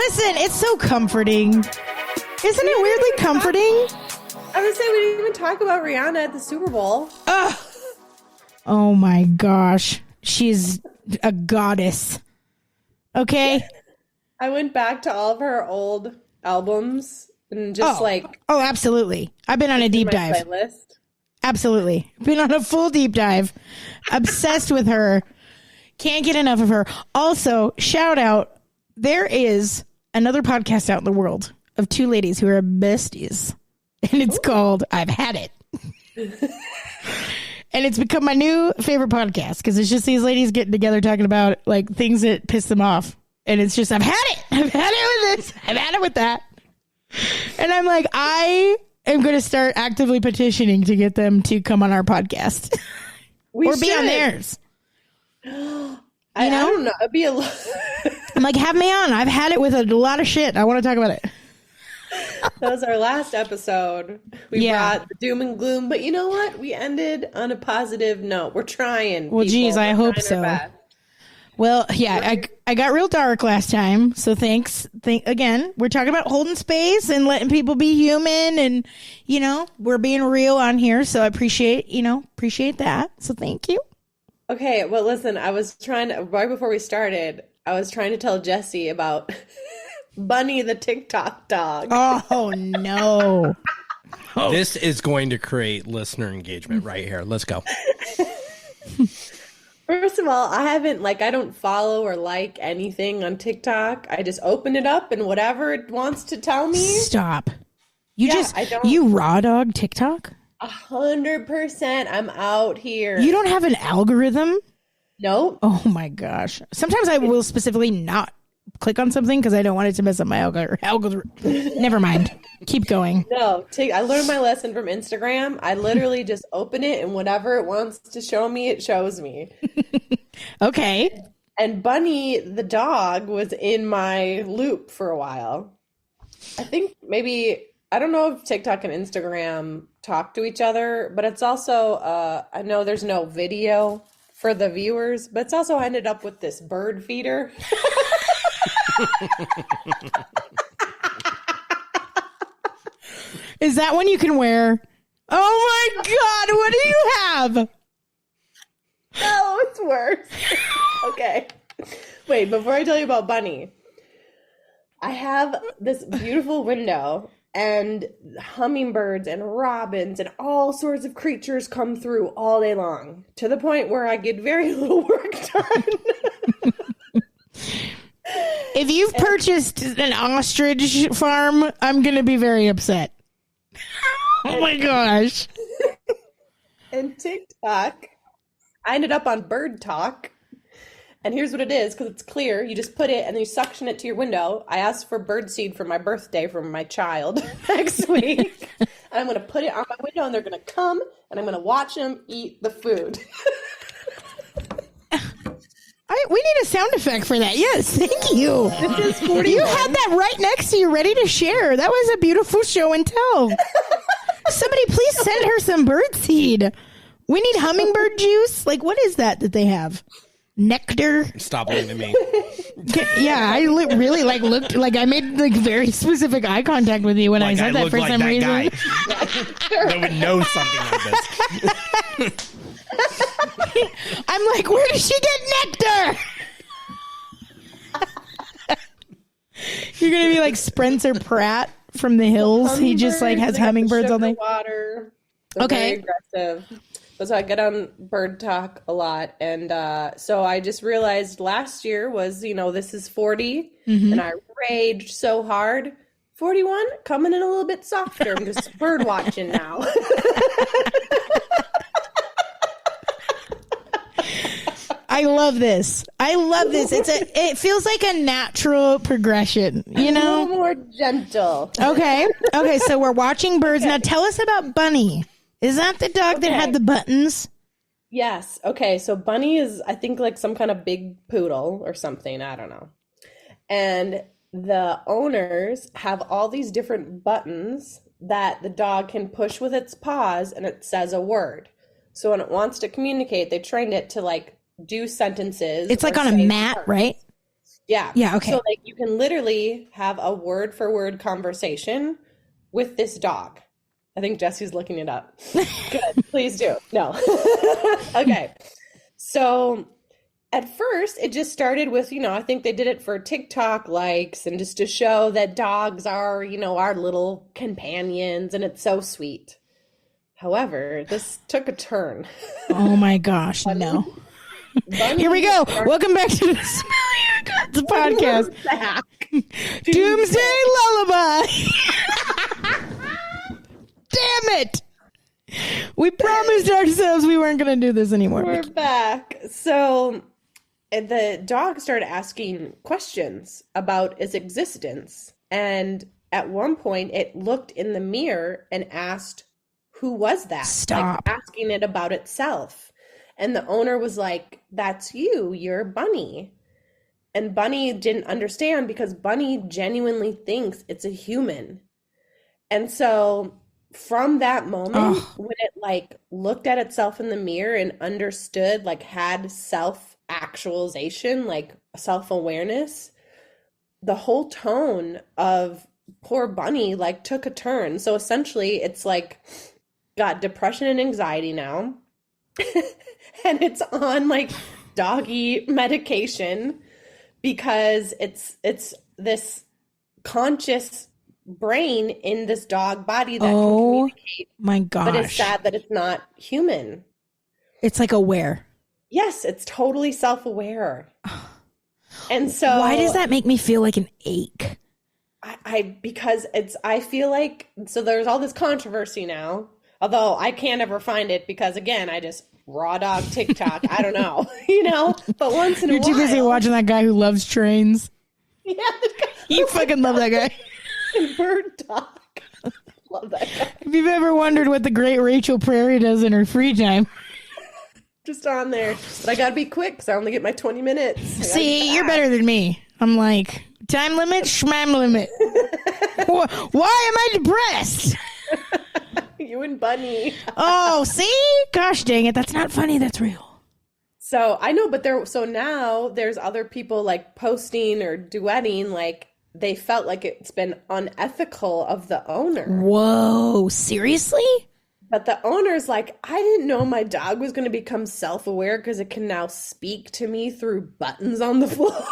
Listen, it's so comforting. Isn't it weirdly comforting? I would say we didn't even talk about Rihanna at the Super Bowl. Oh my gosh. She's a goddess. Okay? I went back to all of her old albums and just Oh, absolutely. I've been on a deep dive. Playlist. Absolutely. Been on a full deep dive. Obsessed with her. Can't get enough of her. Also, shout out, there is another podcast out in the world of two ladies who are besties. And it's called I've Had It. And it's become my new favorite podcast because it's just these ladies getting together talking about like things that piss them off. And it's just, I've had it. I've had it with this. I've had it with that. And I'm like, I am going to start actively petitioning to get them to come on our podcast. Or be on theirs. I don't know. It'd be a I'm like, have me on. I've had it with a lot of shit. I want to talk about it. That was our last episode. We brought the doom and gloom, but you know what? We ended on a positive note. We're trying. Well, geez, I hope so. Well, yeah, I got real dark last time, so thanks. Again, we're talking about holding space and letting people be human, and you know, we're being real on here, so I appreciate that. So thank you. Okay, well, listen, I was trying to, right before we started, I was trying to tell Jesse about Bunny the TikTok dog. Oh, no. This is going to create listener engagement right here. Let's go. First of all, I don't follow or like anything on TikTok. I just open it up and whatever it wants to tell me. Stop. You raw dog TikTok? 100%. I'm out here. You don't have an algorithm? Nope. Oh my gosh. Sometimes I will specifically not click on something because I don't want it to mess up my algorithm. Never mind. Keep going. No, I learned my lesson from Instagram. I literally just open it and whatever it wants to show me, it shows me. Okay. And Bunny, the dog, was in my loop for a while. I think maybe, I don't know if TikTok and Instagram talk to each other, but it's also, I know there's no video for the viewers, but it's also ended up with this bird feeder. Is that one you can wear? Oh my God, what do you have? No, it's worse. Okay. Wait, before I tell you about Bunny, I have this beautiful window and hummingbirds and robins and all sorts of creatures come through all day long to the point where I get very little work done. If you've purchased an ostrich farm, I'm going to be very upset. Oh my gosh. And TikTok, I ended up on Bird Talk. And here's what it is, because it's clear. You just put it and then you suction it to your window. I asked for birdseed for my birthday from my child next week. And I'm going to put it on my window and they're going to come and I'm going to watch them eat the food. We need a sound effect for that. Yes, thank you. This is 41. You had that right next to you, ready to share. That was a beautiful show and tell. Somebody please send her some birdseed. We need hummingbird juice. Like, what is that they have? Nectar? Stop looking at me. Yeah, I really looked like I made like very specific eye contact with you when I said that for some reason. They would know something like this. I'm like, where does she get nectar? You're gonna be like Spencer Pratt from The Hills. He just like has hummingbirds all day. Water. They're okay. Very aggressive. So I get on Bird Talk a lot, and so I just realized last year was, this is 40, and I raged so hard. 41, coming in a little bit softer. I'm just bird watching now. I love this. It feels like a natural progression, A little more gentle. Okay. So we're watching birds. Now tell us about Bunny. Is that the dog that had the buttons? Yes. Okay. So Bunny is, I think, like some kind of big poodle or something. I don't know. And the owners have all these different buttons that the dog can push with its paws and it says a word. So when it wants to communicate, they trained it to like do sentences. It's like on a mat, right? Yeah. Yeah, okay. So like you can literally have a word for word conversation with this dog. I think Jesse's looking it up. Good. Please do. No. Okay. So at first it just started with, I think they did it for TikTok likes and just to show that dogs are, our little companions and it's so sweet. However, this took a turn. Oh my gosh, no. Here we go. Welcome back to the podcast. Doomsday Lullaby. Damn it. We promised ourselves we weren't going to do this anymore. We're back. So the dog started asking questions about its existence. And at one point, it looked in the mirror and asked, who was that? Stop. Like asking it about itself. And the owner was like, that's you. You're Bunny. And Bunny didn't understand because Bunny genuinely thinks it's a human. And so from that moment, when it like looked at itself in the mirror and understood, like had self-actualization, like self-awareness, the whole tone of poor Bunny like took a turn. So essentially it's like got depression and anxiety now. And it's on like doggy medication because it's this conscious brain in this dog body that can communicate. My gosh. But it's sad that it's not human. It's like aware. Yes, it's totally self-aware. And so why does that make me feel like an ache? Because I feel like, so there's all this controversy now, although I can't ever find it because again, I just raw dog TikTok. I don't know, but once in a while. You're too busy watching that guy who loves trains. Yeah. The guy You fucking love that guy. Bird dog. Love that guy. If you've ever wondered what the great Rachel Prairie does in her free time. Just on there. But I gotta be quick because I only get my 20 minutes. See, you're better than me. I'm like, time limit, schmam limit. Why am I depressed? You and Bunny. Oh, see? Gosh dang it. That's not funny. That's real. So I know, but so now there's other people like posting or duetting, like they felt like it's been unethical of the owner. Whoa, seriously? But the owner's like, I didn't know my dog was going to become self-aware because it can now speak to me through buttons on the floor.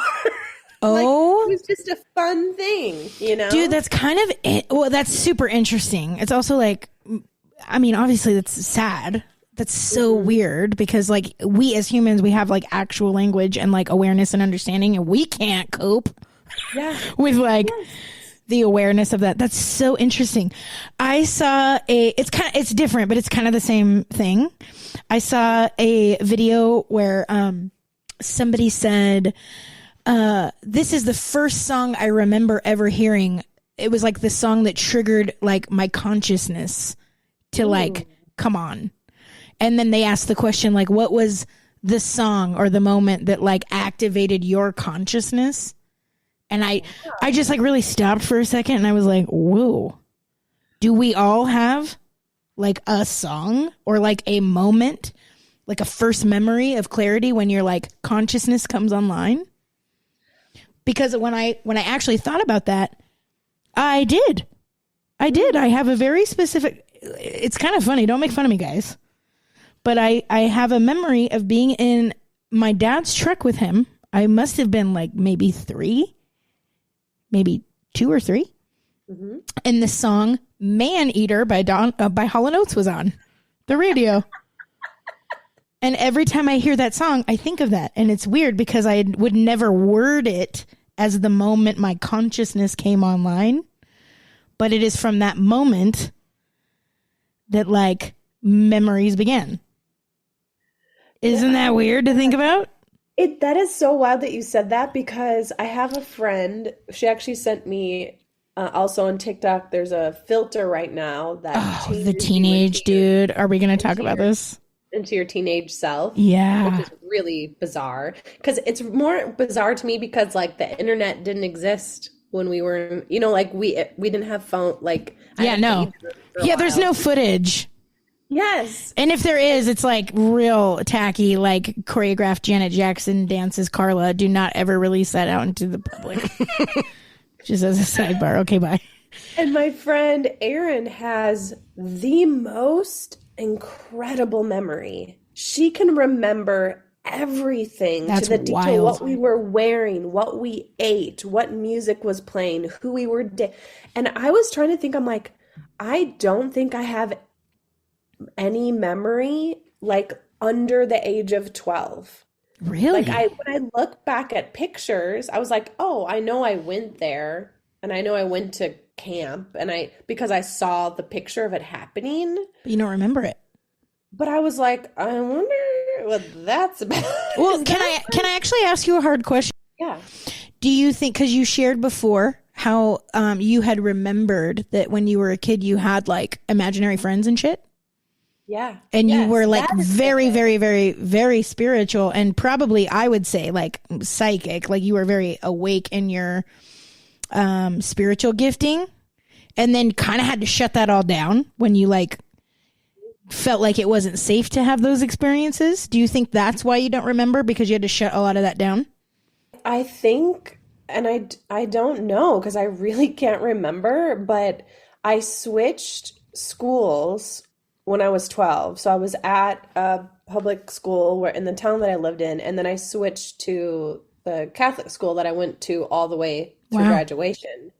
Oh, it was just a fun thing, Dude, that's kind of, that's super interesting. It's also like, I mean, obviously that's sad. That's so weird because like we as humans, we have like actual language and like awareness and understanding and we can't cope with like the awareness of that. That's so interesting. I saw it's different, but it's kind of the same thing. I saw a video where, somebody said, this is the first song I remember ever hearing. It was like the song that triggered like my consciousness to like, come on. And then they asked the question, like, what was the song or the moment that like activated your consciousness? And I just like really stopped for a second and I was like, whoa, do we all have like a song or like a moment, like a first memory of clarity when your like consciousness comes online? Because when I actually thought about that, I did. I have a very specific, it's kind of funny. Don't make fun of me, guys. But I have a memory of being in my dad's truck with him. I must have been like maybe 2 or 3. Mm-hmm. And the song Man Eater by Hall & Oates was on the radio. And every time I hear that song, I think of that. And it's weird because I would never word it as the moment my consciousness came online. But it is from that moment that like memories began. Isn't that weird to think about? That is so wild that you said that because I have a friend, she actually sent me also on TikTok, there's a filter right now that the teenage dude. Are we going to talk about this? Into your teenage self. Yeah. Which is really bizarre because it's more bizarre to me because like the internet didn't exist when we were, like we didn't have phone, like. Yeah, no. Yeah, there's no footage. Yes. And if there is, it's like real tacky, like choreographed Janet Jackson dances Carla. Do not ever release that out into the public. Just as a sidebar. Okay, bye. And my friend Erin has the most incredible memory. She can remember everything That's to the detail. wild. What we were wearing, what we ate, what music was playing, who we were. And I was trying to think, I'm like, I don't think I have any memory like under the age of 12. Really? Like when I look back at pictures, I was like, oh, I know I went there and I know I went to camp and because I saw the picture of it happening. But you don't remember it. But I was like, I wonder what that's about. Well, can I actually ask you a hard question? Yeah. Do you think, because you shared before how you had remembered that when you were a kid you had like imaginary friends and shit? Yeah. And you Yes, were like that is very, it. very, very, very spiritual and probably I would say like psychic. Like you were very awake in your spiritual gifting and then kind of had to shut that all down when you like felt like it wasn't safe to have those experiences. Do you think that's why you don't remember, because you had to shut a lot of that down? I think, and I don't know because I really can't remember, but I switched schools when I was 12. So I was at a public school in the town that I lived in, and then I switched to the Catholic school that I went to all the way through Wow. graduation.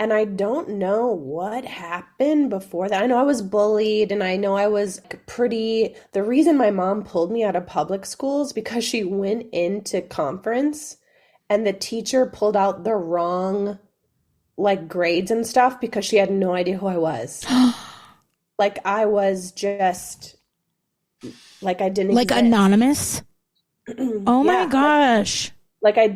And I don't know what happened before that. I know I was bullied and I know I was the reason my mom pulled me out of public schools because she went into conference and the teacher pulled out the wrong like grades and stuff because she had no idea who I was. Like I was just like I didn't Like exist. anonymous? Oh my Yeah. gosh. Like I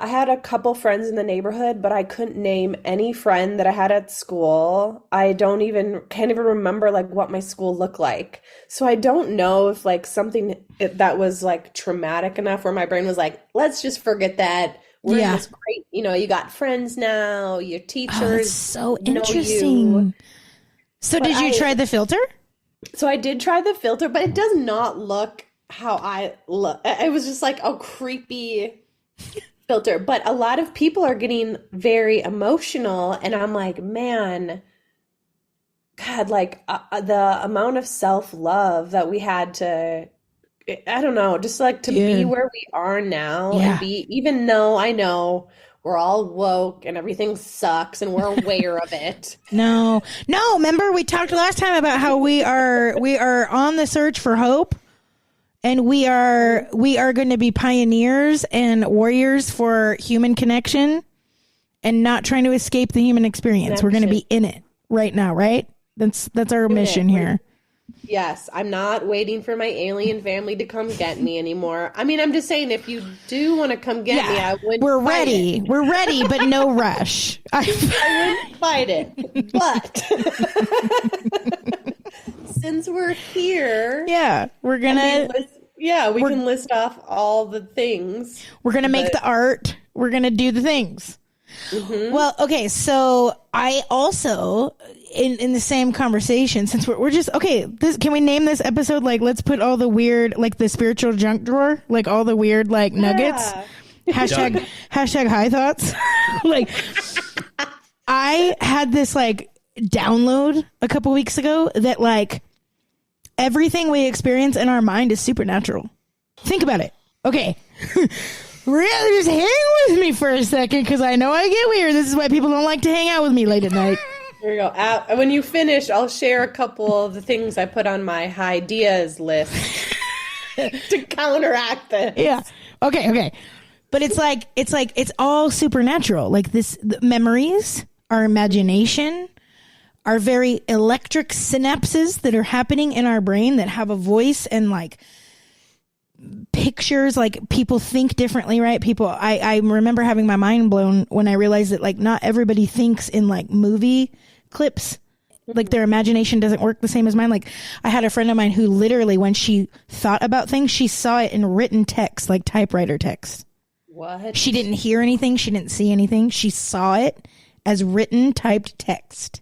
had a couple friends in the neighborhood, but I couldn't name any friend that I had at school. Can't even remember like what my school looked like. So I don't know if like something that was like traumatic enough where my brain was like, let's just forget that. We're in this great, you got friends now, your teachers. Oh, that's so know interesting. you. So But did you try the filter? So I did try the filter, but it does not look how I look. It was just like a creepy filter. But a lot of people are getting very emotional, and I'm like, man, God, like the amount of self-love that we had to, I don't know, just like to be where we are now and be, even though I know we're all woke and everything sucks and we're aware of it. No, remember we talked last time about how we are on the search for hope, and we are going to be pioneers and warriors for human connection and not trying to escape the human experience. We're going to be in it right now, right? That's our mission here. Yes, I'm not waiting for my alien family to come get me anymore. I mean, I'm just saying, if you do want to come get me, I wouldn't. We're fight ready. it. We're ready, but no rush. I wouldn't fight it, but since we're here, we're gonna. we can list off all the things. We're gonna make the art. We're gonna do the things. Mm-hmm. Well, okay, so I also in the same conversation, since we're just can we name this episode like let's put all the weird, like the spiritual junk drawer, like all the weird like nuggets. Hashtag high thoughts. Like I had this like download a couple weeks ago that like everything we experience in our mind is supernatural. Think about it. Okay. Really, just hang with me for a second, because I know I get weird. This is why people don't like to hang out with me late at night. There you go. When you finish, I'll share a couple of the things I put on my ideas list to counteract this. Yeah. Okay. But it's all supernatural. Like the memories, our imagination, our very electric synapses that are happening in our brain that have a voice and like pictures, like people think differently, right? I remember having my mind blown when I realized that like not everybody thinks in like movie clips. Like their imagination doesn't work the same as mine. Like I had a friend of mine who literally, when she thought about things, she saw it in written text, like typewriter text. What? She didn't hear anything. She didn't see anything. She saw it as written typed text.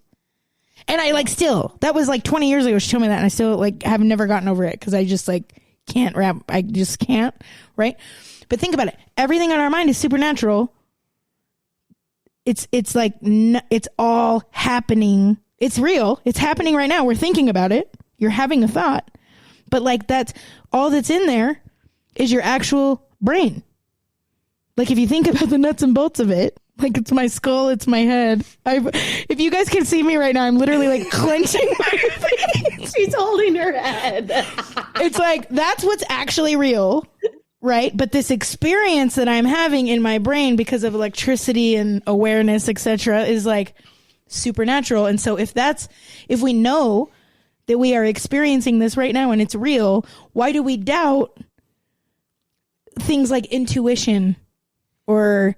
And I like still, that was like 20 years ago. She told me that, and I still like have never gotten over it because I just like can't wrap. I just can't. Right. But think about it. Everything in our mind is supernatural. It's like, it's all happening. It's real. It's happening right now. We're thinking about it. You're having a thought. But like that's all that's in there is your actual brain. Like if you think about the nuts and bolts of it, like it's my skull, it's my head. If you guys can see me right now, I'm literally like clenching my face. She's holding her head. It's like, that's what's actually real, right? But this experience that I'm having in my brain because of electricity and awareness, etc., is like supernatural. And so if we know that we are experiencing this right now and it's real, why do we doubt things like intuition or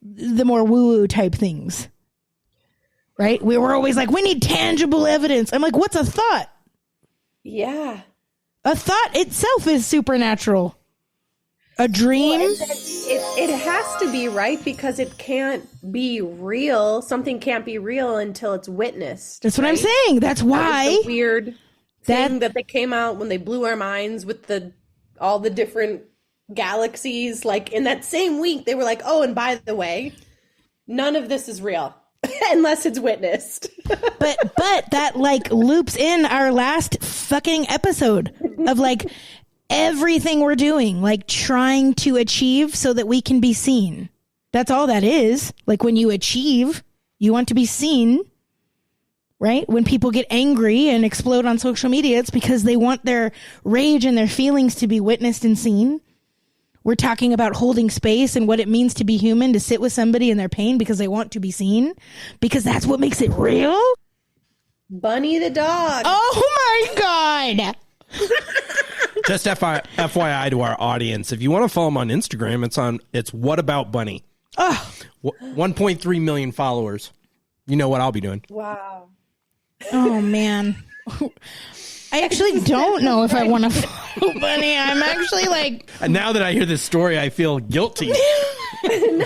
the more woo-woo type things, right? We were always like, we need tangible evidence. I'm like, what's a thought? Yeah. A thought itself is supernatural. A dream. Well, it has to be, right? Because it can't be real. Something can't be real until it's witnessed. That's what I'm saying. That's why. That was the weird thing that they came out when they blew our minds with all the different galaxies. Like in that same week, they were like, oh, and by the way, none of this is real unless it's witnessed. but that like loops in our last fucking episode of like everything we're doing, like trying to achieve so that we can be seen. That's all that is. Like when you achieve, you want to be seen, right? When people get angry and explode on social media, it's because they want their rage and their feelings to be witnessed and seen. We're talking about holding space and what it means to be human, to sit with somebody in their pain because they want to be seen, because that's what makes it real. Bunny the dog. Oh my God. Just FYI to our audience, if you want to follow him on Instagram, it's What About Bunny. Oh, 1.3 million followers. You know what I'll be doing. Wow. Oh man. I actually don't know if I want to follow Bunny. I'm actually like, And now that I hear this story, I feel guilty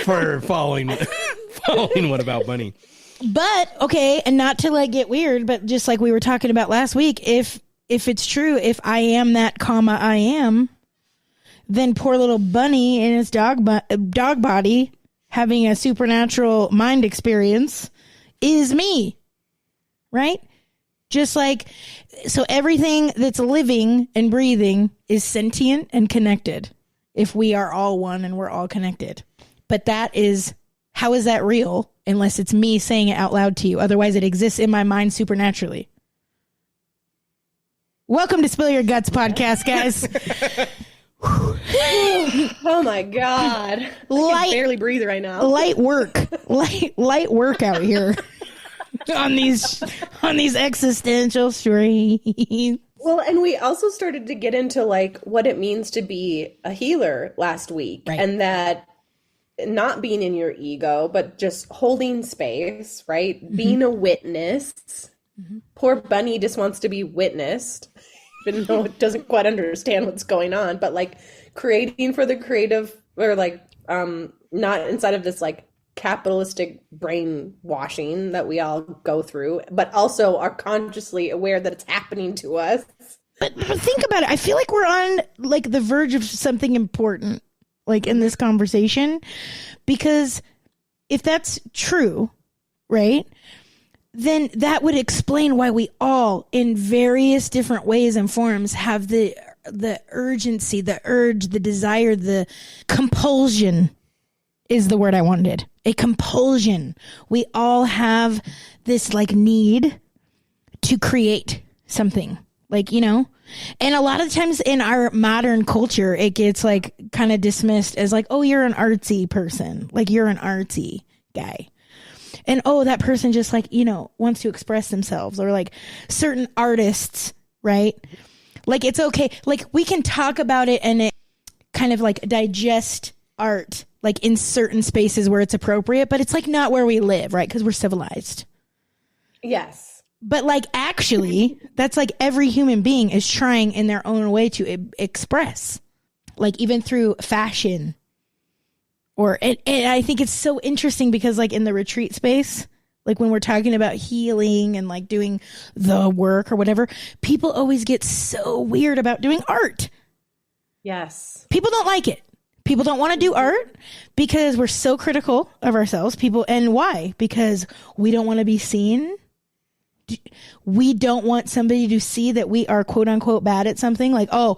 for following What About Bunny. but okay, and not to like get weird, but just like we were talking about last week, if it's true, if I am that comma I am, then poor little bunny in its dog body having a supernatural mind experience is me, right? Just like, so everything that's living and breathing is sentient and connected if we are all one and we're all connected. But how is that real unless it's me saying it out loud to you? Otherwise it exists in my mind supernaturally. Welcome to Spill Your Guts podcast, guys. Oh my God. I can barely breathe right now. Light work out here on these existential streets. Well, and we also started to get into like what it means to be a healer last week, right. And that not being in your ego, but just holding space, right? Mm-hmm. Being a witness. Mm-hmm. Poor Bunny just wants to be witnessed, even though it doesn't quite understand what's going on, but like creating for the creative, or like not inside of this like capitalistic brainwashing that we all go through, but also are consciously aware that it's happening to us. But think about it. I feel like we're on like the verge of something important, like in this conversation, because if that's true, right, then that would explain why we all, in various different ways and forms, have the urgency, the urge, the desire, the compulsion is the word I wanted. A compulsion. We all have this like need to create something, like, you know, and a lot of times in our modern culture, it gets like kind of dismissed as like, oh, you're an artsy person. Like you're an artsy guy. And, oh, that person just like, you know, wants to express themselves, or like certain artists, right? Like, it's okay. Like we can talk about it and it kind of like digest art, like in certain spaces where it's appropriate, but it's like not where we live, right? Because we're civilized. Yes. But like, actually, that's like every human being is trying in their own way to express, like even through fashion. And I think it's so interesting because like in the retreat space, like when we're talking about healing and like doing the work or whatever, people always get so weird about doing art. Yes. People don't like it. People don't want to do art because we're so critical of ourselves. And why? Because we don't want to be seen. We don't want somebody to see that we are quote unquote bad at something. Like, oh,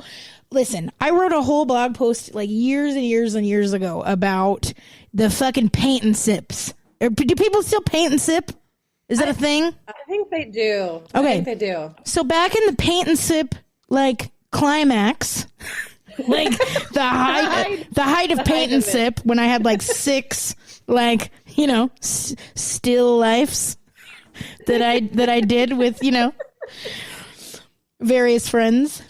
listen, I wrote a whole blog post like years and years and years ago about the fucking paint and sips. Do people still paint and sip? Is that a thing? I think they do. Okay. I think they do. So back in the paint and sip, like climax, like the height of paint and sip, when I had like 6, like, you know, still lifes that I did with, you know, various friends.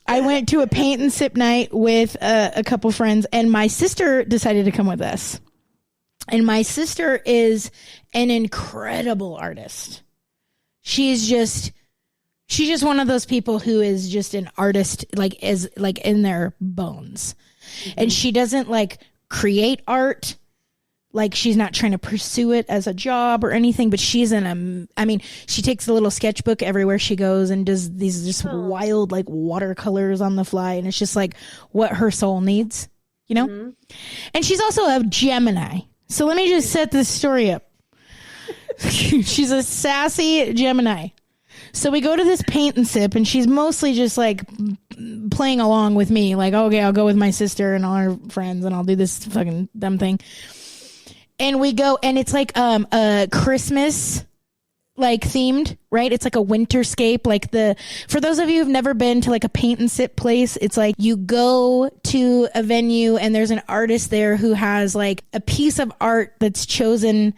I went to a paint and sip night with a couple friends, and my sister decided to come with us. And my sister is an incredible artist. She's just one of those people who is just an artist, like is like in their bones. Mm-hmm. And she doesn't like create art. Like she's not trying to pursue it as a job or anything, but she's I mean, she takes a little sketchbook everywhere she goes and does these just wild like watercolors on the fly. And it's just like what her soul needs, you know? Mm-hmm. And she's also a Gemini. So let me just set this story up. She's a sassy Gemini. So we go to this paint and sip, and she's mostly just like playing along with me. Like, okay, I'll go with my sister and all her friends, and I'll do this fucking dumb thing. And we go, and it's like a Christmas like themed, right? It's like a winterscape. Like for those of you who've never been to like a paint and sip place, it's like you go to a venue and there's an artist there who has like a piece of art that's chosen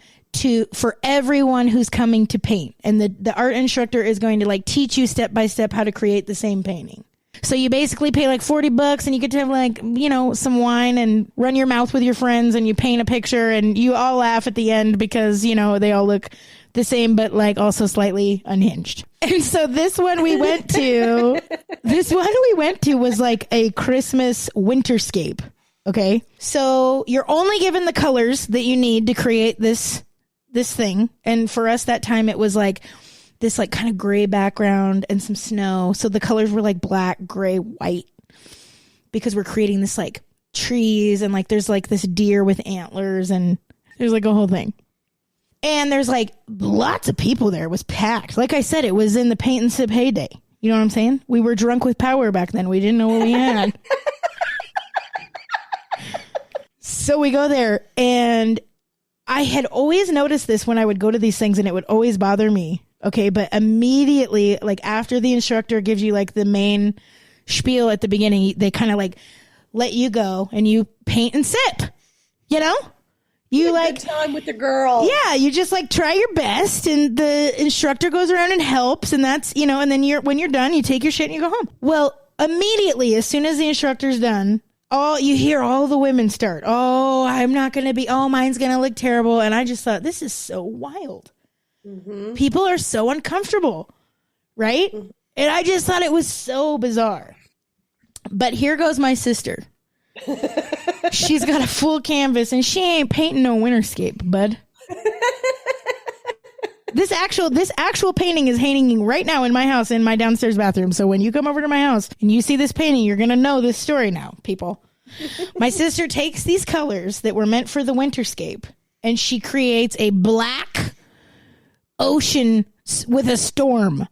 for everyone who's coming to paint. And the art instructor is going to like teach you step by step how to create the same painting. So you basically pay like $40 and you get to have like, you know, some wine and run your mouth with your friends and you paint a picture and you all laugh at the end because, you know, they all look the same, but like also slightly unhinged. And so this one we went to was like a Christmas winterscape. Okay. So you're only given the colors that you need to create this thing. And for us that time, it was like this like kind of gray background and some snow. So the colors were like black, gray, white, because we're creating this like trees and like there's like this deer with antlers and there's like a whole thing. And there's like lots of people there. It was packed. Like I said, it was in the paint and sip heyday. You know what I'm saying? We were drunk with power back then. We didn't know what we had. So we go there, and I had always noticed this when I would go to these things, and it would always bother me. Okay, but immediately, like after the instructor gives you like the main spiel at the beginning, they kind of like let you go and you paint and sip, you know? You like good time with the girl. Yeah, you just like try your best, and the instructor goes around and helps, and that's, you know, and then when you're done, you take your shit and you go home. Well, immediately, as soon as the instructor's done, you hear all the women start, oh, I'm not going to be, oh, mine's going to look terrible. And I just thought, this is so wild. Mm-hmm. People are so uncomfortable, right? Mm-hmm. And I just thought it was so bizarre. But here goes my sister. She's got a full canvas and she ain't painting no winterscape, bud. This actual painting is hanging right now in my house in my downstairs bathroom. So when you come over to my house and you see this painting, you're going to know this story now, people. My sister takes these colors that were meant for the winterscape and she creates a black ocean with a storm.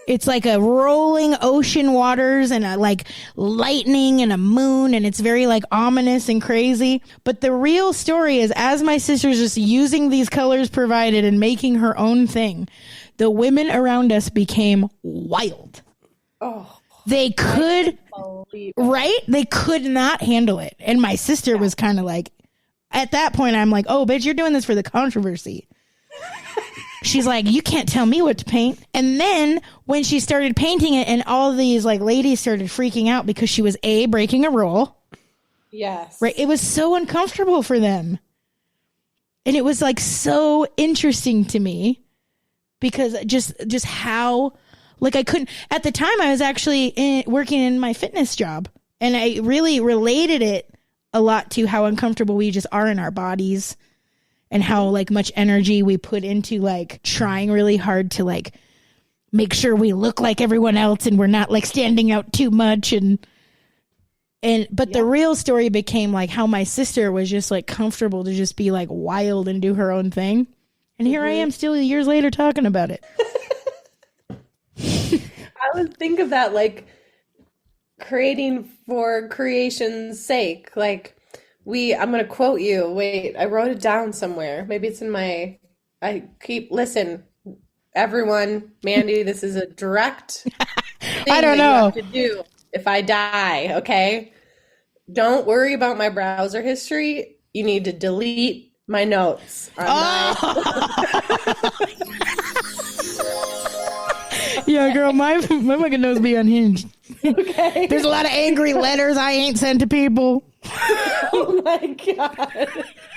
It's like a rolling ocean waters and a like lightning and a moon, and it's very like ominous and crazy. But the real story is, as my sister's just using these colors provided and making her own thing, the women around us became wild. Oh, they could, right? They could not handle it. And my sister was kind of like, at that point, I'm like, oh, bitch, you're doing this for the controversy. She's like, you can't tell me what to paint. And then when she started painting it and all these like ladies started freaking out because she was breaking a rule. Yes. Right. It was so uncomfortable for them. And it was like so interesting to me because just how like I couldn't at the time I was actually working in my fitness job, and I really related it a lot to how uncomfortable we just are in our bodies and how like much energy we put into like trying really hard to like make sure we look like everyone else and we're not like standing out too much. But the real story became like how my sister was just like comfortable to just be like wild and do her own thing. And here I am still years later talking about it. I would think of that like creating for creation's sake. Like I'm going to quote you. Wait, I wrote it down somewhere. Maybe it's in listen, everyone, Mandy, this is a direct thing I don't know. you have to do if I die, okay? Don't worry about my browser history. You need to delete my notes. Yeah, girl, my fucking nose be unhinged. Okay. There's a lot of angry letters I ain't sent to people. Oh my God.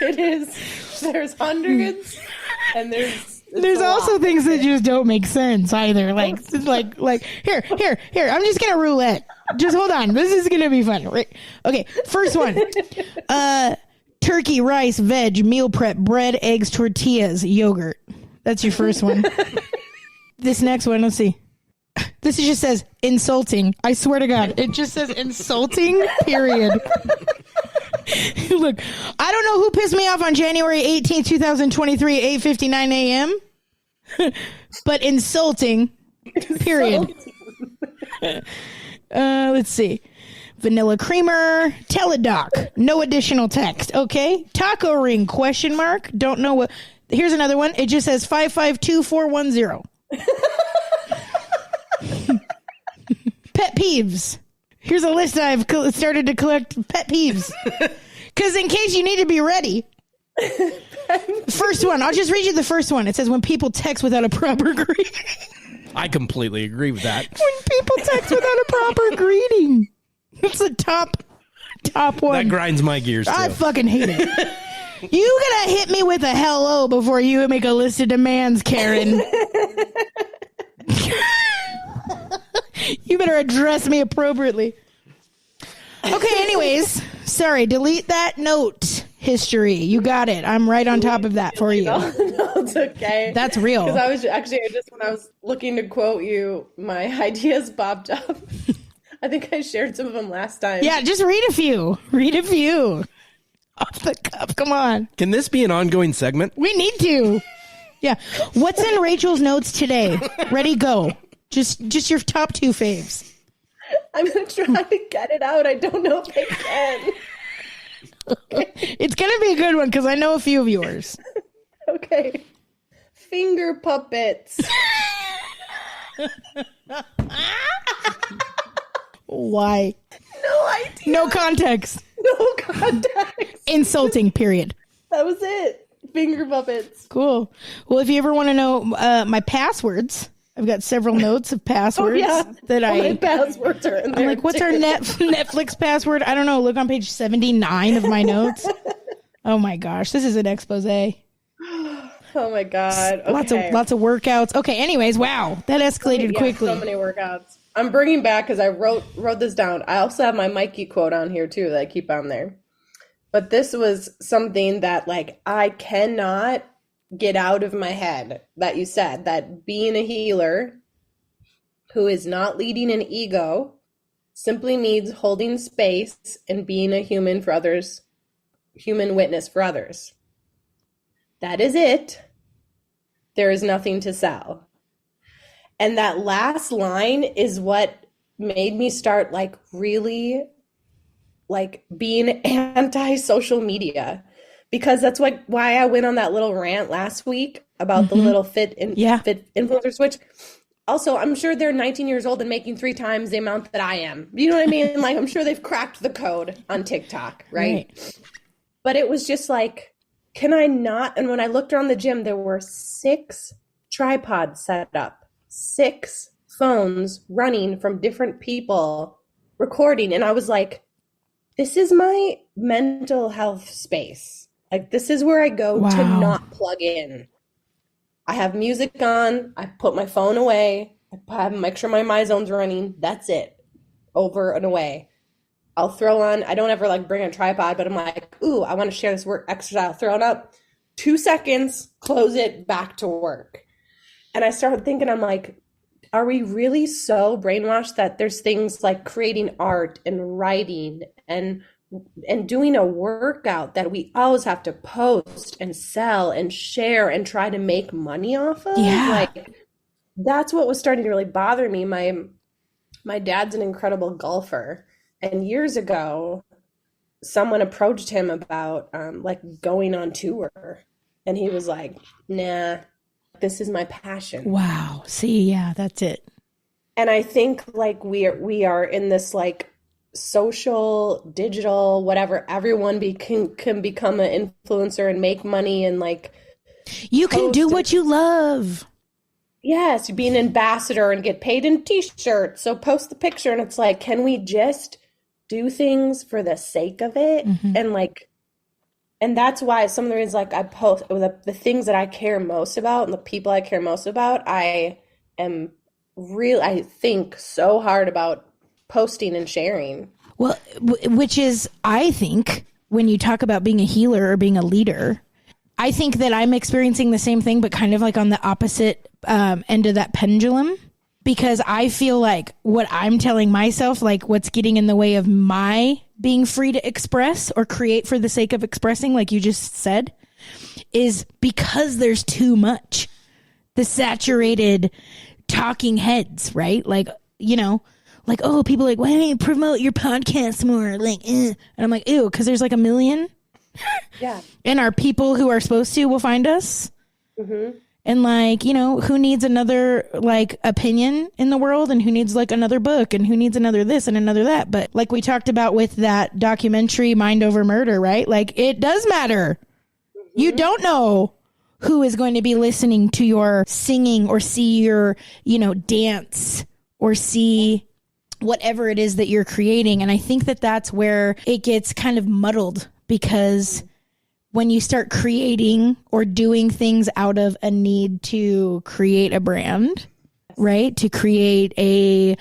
It is. There's hundreds and there's also things that just don't make sense either. Like here. I'm just gonna roulette. Just hold on. This is gonna be fun. Right? Okay, first one. Turkey, rice, veg, meal prep, bread, eggs, tortillas, yogurt. That's your first one. This next one, let's see. This just says insulting. I swear to God, it just says insulting, period. Look, I don't know who pissed me off on January 18th, 2023, 8:59 a.m., but insulting, period. Let's see. Vanilla creamer, teledoc, no additional text. Okay. Taco ring, question mark. Don't know what. Here's another one. It just says 552410. Pet peeves. Here's a list I've started to collect pet peeves. Because in case you need to be ready. First one. I'll just read you the first one. It says when people text without a proper greeting. I completely agree with that. When people text without a proper greeting. It's the top one. That grinds my gears too. I fucking hate it. You gotta hit me with a hello before you make a list of demands, Karen. You better address me appropriately. Okay, anyways. Sorry, delete that note history. You got it. I'm right on top of that for you. No, it's okay. That's real. Because I was when I was looking to quote you, my ideas popped up. I think I shared some of them last time. Yeah, just read a few. Off the cuff. Come on. Can this be an ongoing segment? We need to. Yeah. What's in Rachel's notes today? Ready, go. Just your top two faves. I'm going to try to get it out. I don't know if I can. Okay. It's going to be a good one because I know a few of yours. Okay. Finger puppets. Why? No idea. No context. No context. Insulting, period. That was it. Finger puppets. Cool. Well, if you ever want to know my passwords, I've got several notes of passwords that my passwords are in there. I'm like, what's our Netflix password? I don't know. Look on page 79 of my notes. Oh my gosh, this is an expose. Oh my God. Okay. Lots of workouts. Okay, anyways, wow. That escalated quickly. So many workouts. I'm bringing back because I wrote this down. I also have my Mikey quote on here too that I keep on there. But this was something that like I cannot get out of my head that you said, that being a healer who is not leading an ego simply means holding space and being a human for others, human witness for others. That is it. There is nothing to sell. And that last line is what made me start like really like being anti-social media, because that's why I went on that little rant last week about the little fit influencer switch. Also, I'm sure they're 19 years old and making 3 times the amount that I am. You know what I mean? Like, I'm sure they've cracked the code on TikTok, right? But it was just like, can I not? And when I looked around the gym, there were 6 tripods set up, 6 phones running from different people recording. And I was like, this is my mental health space. Like, this is where I go to not plug in. I have music on. I put my phone away. I make sure my MyZone's running. That's it. Over and away. I'll throw on, I don't ever like bring a tripod, but I'm like, ooh, I want to share this work exercise. I'll throw it up. 2 seconds, close it, back to work. And I started thinking, I'm like, are we really so brainwashed that there's things like creating art and writing and doing a workout that we always have to post and sell and share and try to make money off of? Yeah. Like, that's what was starting to really bother me. My dad's an incredible golfer, and years ago, someone approached him about like going on tour, and he was like, nah, this is my passion. Wow. See, yeah, that's it. And I think like we are in this like social, digital, whatever, everyone can become an influencer and make money and like you can do what you love. Yes, be an ambassador and get paid in t-shirts. So post the picture, and it's like, can we just do things for the sake of it? And like, and that's why some of the reasons like I post the things that I care most about and the people I care most about, I think so hard about posting and sharing. Well, which is, I think, when you talk about being a healer or being a leader, I think that I'm experiencing the same thing, but kind of like on the opposite end of that pendulum, because I feel like what I'm telling myself, like what's getting in the way of my being free to express or create for the sake of expressing, like you just said, is because there's too much. The saturated talking heads, right? Like, you know, like, oh, people are like, why don't you promote your podcast more? Like, and I'm like, ew, because there's like a million. Yeah. And our people who are supposed to will find us. And like, you know, who needs another like opinion in the world, and who needs like another book, and who needs another this and another that. But like we talked about with that documentary Mind Over Murder, right? Like it does matter. You don't know who is going to be listening to your singing or see your, you know, dance or see whatever it is that you're creating. And I think that that's where it gets kind of muddled, because when you start creating or doing things out of a need to create a brand, right? To create a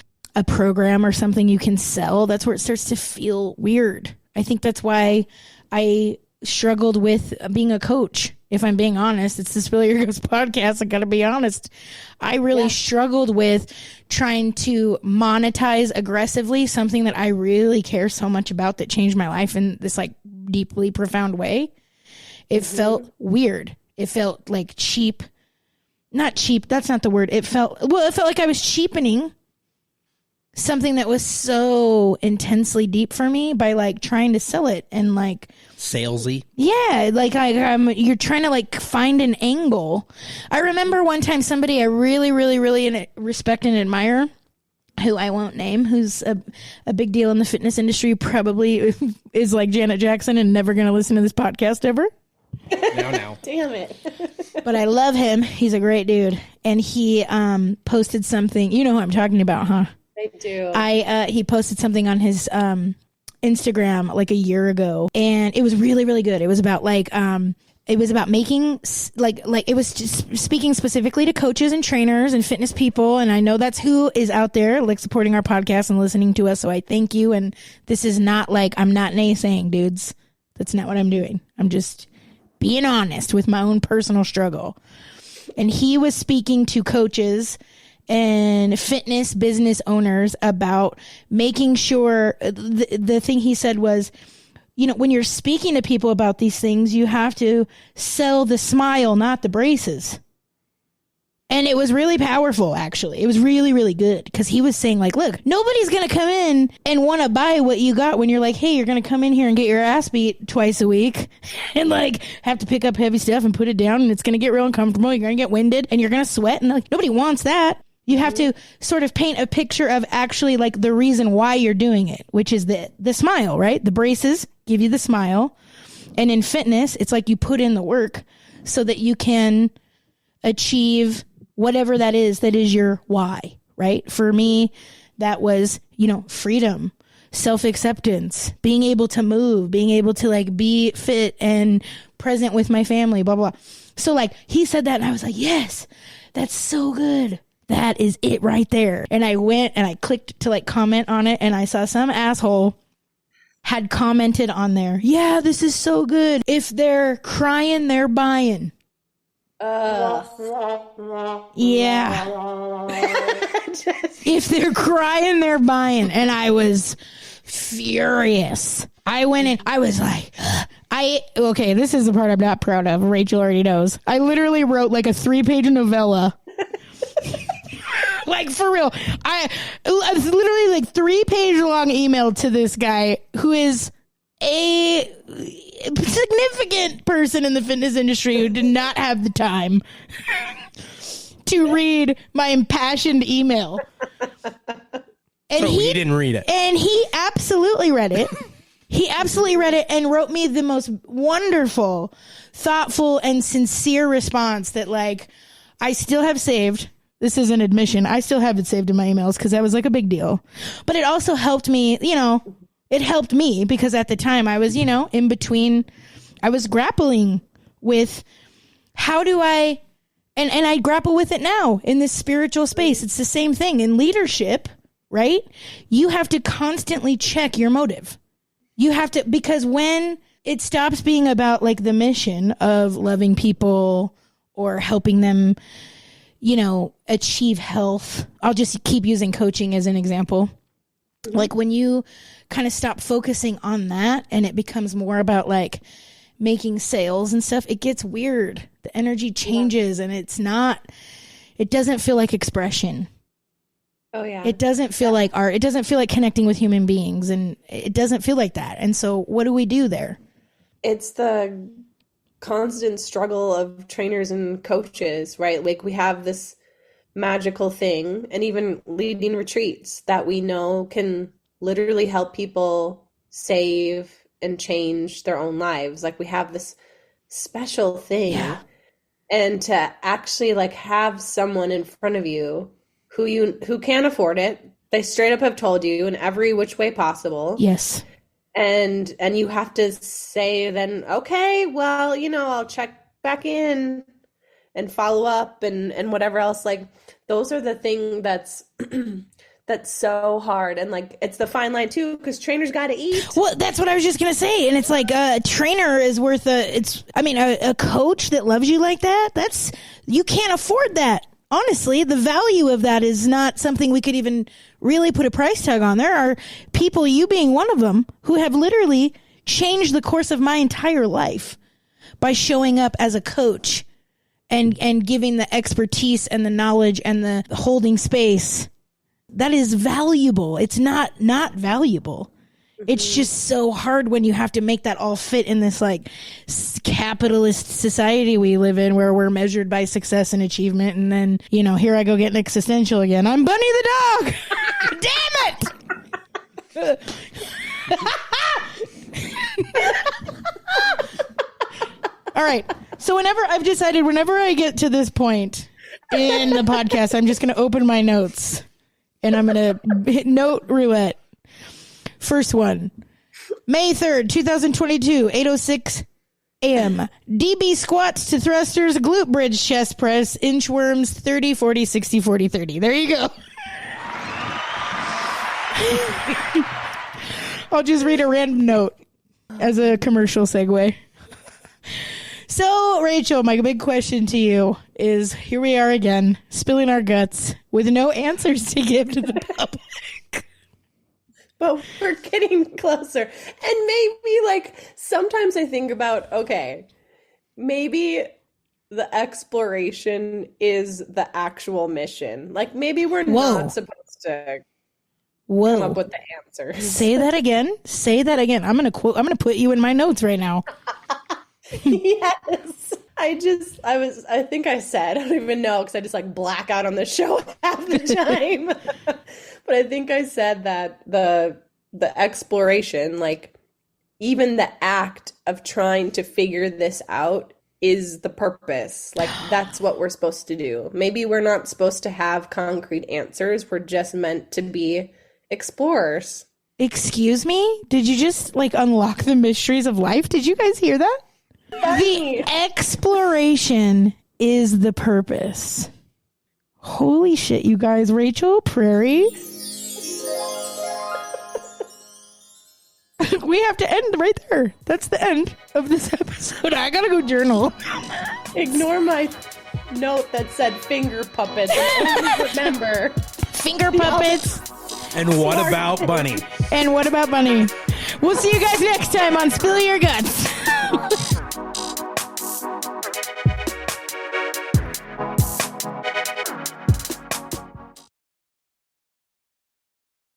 program or something you can sell, that's where it starts to feel weird. I think that's why I struggled with being a coach. If I'm being honest, it's this Really Your Ghost podcast. I gotta be honest. I really struggled with trying to monetize aggressively something that I really care so much about, that changed my life in this like deeply profound way. It felt weird. It felt like cheap. Not cheap. That's not the word. It felt like I was cheapening something that was so intensely deep for me by like trying to sell it and like salesy. Yeah, like you're trying to like find an angle. I remember one time somebody I really, really, really respect and admire, who I won't name, who's a big deal in the fitness industry, probably is like Janet Jackson and never going to listen to this podcast ever. Now. Damn it. But I love him. He's a great dude. And he posted something. You know who I'm talking about, huh? I do. He posted something on his Instagram like a year ago, and it was really, really good. It was about like it was about making like it was just speaking specifically to coaches and trainers and fitness people. And I know that's who is out there like supporting our podcast and listening to us. So I thank you. And this is not like, I'm not naysaying, dudes. That's not what I'm doing. I'm just being honest with my own personal struggle. And he was speaking to coaches and fitness business owners about making sure the thing he said was, you know, when you're speaking to people about these things, you have to sell the smile, not the braces. And it was really powerful, actually. It was really, really good, because he was saying, like, look, nobody's going to come in and want to buy what you got when you're like, hey, you're going to come in here and get your ass beat twice a week and, like, have to pick up heavy stuff and put it down, and it's going to get real uncomfortable. You're going to get winded, and you're going to sweat, and, like, nobody wants that. You have to sort of paint a picture of actually, like, the reason why you're doing it, which is the smile, right? The braces give you the smile. And in fitness, it's like you put in the work so that you can achieve whatever that is your why, right? For me, that was, you know, freedom, self-acceptance, being able to move, being able to like be fit and present with my family, blah, blah, blah. So like he said that and I was like, yes, that's so good. That is it right there. And I went and I clicked to like comment on it, and I saw some asshole had commented on there, yeah, this is so good. If they're crying, they're buying. Yeah. If they're crying, they're buying. And I was furious. I went in, I was like, okay, this is the part I'm not proud of. Rachel already knows. I literally wrote like a 3-page novella. Like, for real. I literally like 3-page long email to this guy who is a significant person in the fitness industry who did not have the time to read my impassioned email. And he didn't read it. And he absolutely read it. He absolutely read it and wrote me the most wonderful, thoughtful, and sincere response that, like, I still have saved. This is an admission. I still have it saved in my emails because that was like a big deal. But it also helped me, it helped me because at the time I was, in between. I was grappling with how do I, and I grapple with it now in this spiritual space. It's the same thing in leadership, right? You have to constantly check your motive. You have to, because when it stops being about like the mission of loving people or helping them, achieve health. I'll just keep using coaching as an example. Like when you kind of stop focusing on that and it becomes more about like making sales and stuff, it gets weird. The energy changes and it doesn't feel like expression. Oh yeah. It doesn't feel like art. It doesn't feel like connecting with human beings, and it doesn't feel like that. And so what do we do there? It's the constant struggle of trainers and coaches, right? Like we have this magical thing, and even leading retreats that we know can literally help people save and change their own lives. Like we have this special thing. Yeah. And to actually like have someone in front of you who can afford it, they straight up have told you in every which way possible. Yes. And you have to say then, okay, well, I'll check back in and follow up and whatever else. Like those are the thing that's that's so hard. And like it's the fine line too, because trainers got to eat. Well, that's what I was just gonna say. And it's like a trainer is worth a coach that loves you like that. You can't afford that. Honestly, the value of that is not something we could even really put a price tag on. There are people, you being one of them, who have literally changed the course of my entire life by showing up as a coach and giving the expertise and the knowledge and the holding space. That is valuable. It's not valuable. It's just so hard when you have to make that all fit in this like capitalist society we live in, where we're measured by success and achievement. And then, here I go getting existential again. I'm Bunny the dog. Damn it. All right. So whenever I get to this point in the podcast, I'm just going to open my notes and I'm going to hit note roulette. First one, May 3rd, 2022, 8:06 a.m. DB squats to thrusters, glute bridge, chest press, inchworms, 30, 40, 60, 40, 30. There you go. I'll just read a random note as a commercial segue. So, Rachel, my big question to you is, here we are again, spilling our guts with no answers to give to the public. But we're getting closer. And maybe like sometimes I think about, okay, maybe the exploration is the actual mission. Like maybe we're not supposed to come up with the answers. Say that again. I'm going to put you in my notes right now. Yes. I think I said, I don't even know because I just like black out on the show half the time. But I think I said that the exploration, like even the act of trying to figure this out is the purpose. Like that's what we're supposed to do. Maybe we're not supposed to have concrete answers. We're just meant to be explorers. Excuse me? Did you just like unlock the mysteries of life? Did you guys hear that? The exploration is the purpose. Holy shit, you guys. Rachel, Prairie. we have to end right there. That's the end of this episode. I gotta go journal. Ignore my note that said finger puppets. And only remember Finger puppets. And what about Bunny? And what about Bunny? We'll see you guys next time on Spill Your Guts.